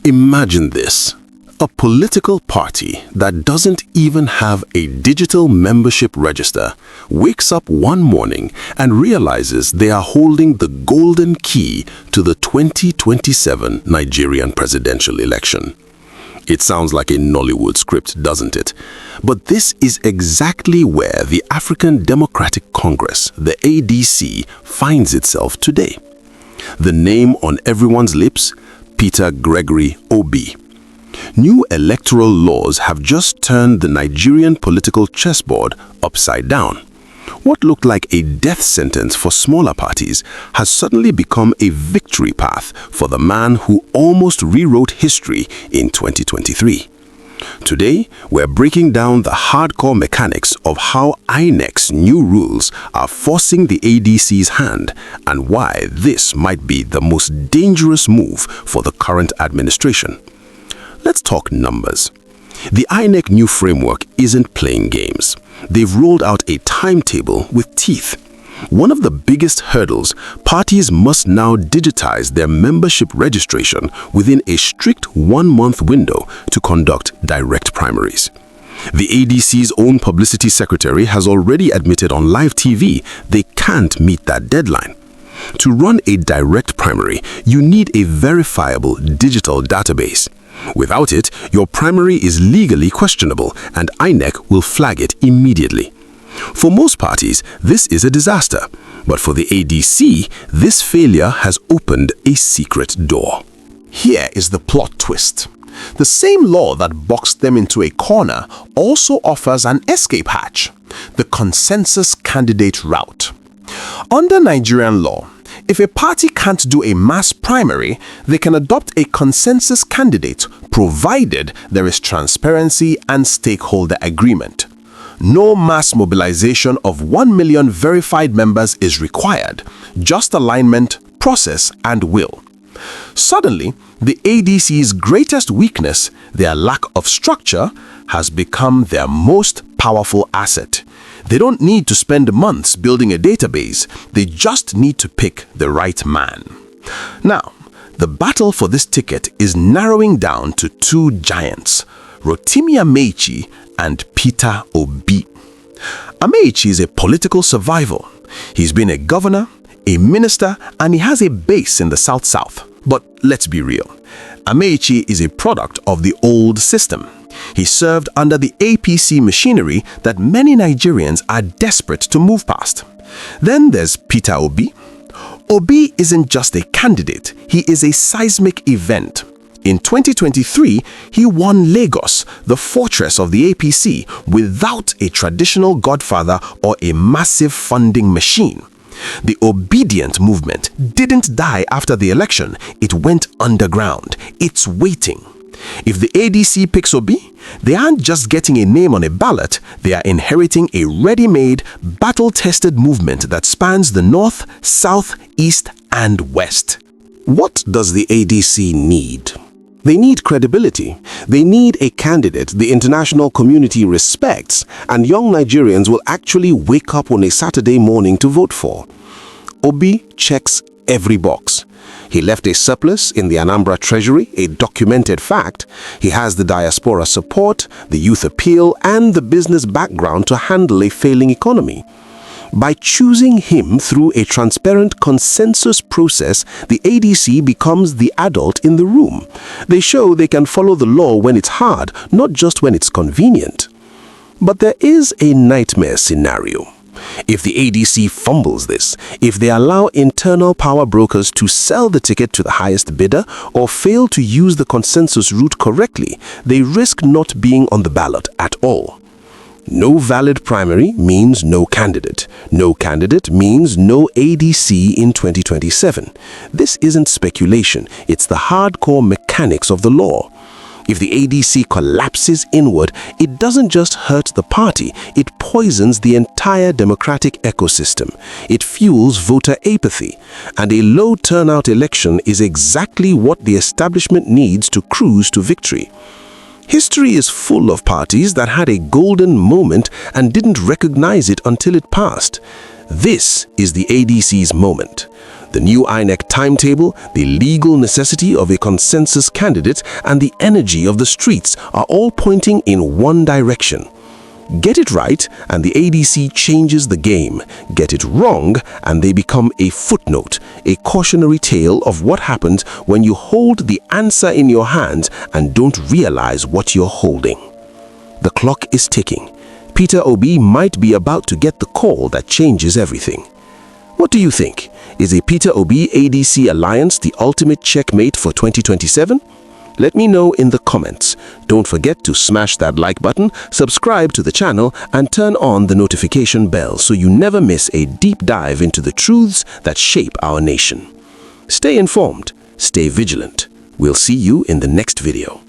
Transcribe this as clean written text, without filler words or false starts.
Imagine this. A political party that doesn't even have a digital membership register wakes up one morning and realizes they are holding the golden key to the 2027 Nigerian presidential election. It sounds like a Nollywood script, doesn't it? But this is exactly where the African Democratic Congress, the ADC, finds itself today. The name on everyone's lips? Peter Obi. New electoral laws have just turned the Nigerian political chessboard upside down. What looked like a death sentence for smaller parties has suddenly become a victory path for the man who almost rewrote history in 2023. Today, we're breaking down the hardcore mechanics of how INEC's new rules are forcing the ADC's hand and why this might be the most dangerous move for the current administration. Let's talk numbers. The INEC new framework isn't playing games. They've rolled out a timetable with teeth. One of the biggest hurdles, parties must now digitize their membership registration within a strict 1-month window to conduct direct primaries. The ADC's own publicity secretary has already admitted on live TV they can't meet that deadline. To run a direct primary, you need a verifiable digital database. Without it, your primary is legally questionable and INEC will flag it immediately. For most parties, this is a disaster, but for the ADC, this failure has opened a secret door. Here is the plot twist. The same law that boxed them into a corner also offers an escape hatch, the consensus candidate route. Under Nigerian law, if a party can't do a mass primary, they can adopt a consensus candidate provided there is transparency and stakeholder agreement. No mass mobilization of 1 million verified members is required, just alignment, process, and will. Suddenly, the ADC's greatest weakness, their lack of structure, has become their most powerful asset. They don't need to spend months building a database, they just need to pick the right man. Now, the battle for this ticket is narrowing down to two giants, Rotimi Amaechi and Peter Obi. Amaechi is a political survival. He's been a governor, a minister, and he has a base in the South-South. But let's be real, Amaechi is a product of the old system. He served under the APC machinery that many Nigerians are desperate to move past. Then there's Peter Obi. Obi isn't just a candidate, he is a seismic event. In 2023, he won Lagos, the fortress of the APC, without a traditional godfather or a massive funding machine. The obedient movement didn't die after the election, it went underground. It's waiting. If the ADC picks Obi, they aren't just getting a name on a ballot, they are inheriting a ready-made, battle-tested movement that spans the north, south, east, and west. What does the ADC need? They need credibility. They need a candidate the international community respects and young Nigerians will actually wake up on a Saturday morning to vote for. Obi checks every box. He left a surplus in the Anambra Treasury, a documented fact. He has the diaspora support, the youth appeal, and the business background to handle a failing economy. By choosing him through a transparent consensus process, the ADC becomes the adult in the room. They show they can follow the law when it's hard, not just when it's convenient. But there is a nightmare scenario. If the ADC fumbles this, if they allow internal power brokers to sell the ticket to the highest bidder or fail to use the consensus route correctly, they risk not being on the ballot at all. No valid primary means no candidate. No candidate means no ADC in 2027. This isn't speculation, it's the hardcore mechanics of the law. If the ADC collapses inward, it doesn't just hurt the party, it poisons the entire democratic ecosystem. It fuels voter apathy. And a low turnout election is exactly what the establishment needs to cruise to victory. History is full of parties that had a golden moment and didn't recognize it until it passed. This is the ADC's moment. The new INEC timetable, the legal necessity of a consensus candidate, and the energy of the streets are all pointing in one direction. Get it right, and the ADC changes the game. Get it wrong, and they become a footnote, a cautionary tale of what happens when you hold the answer in your hands and don't realize what you're holding. The clock is ticking. Peter Obi might be about to get the call that changes everything. What do you think? Is a Peter Obi ADC alliance the ultimate checkmate for 2027? Let me know in the comments. Don't forget to smash that like button, subscribe to the channel, and turn on the notification bell so you never miss a deep dive into the truths that shape our nation. Stay informed, stay vigilant. We'll see you in the next video.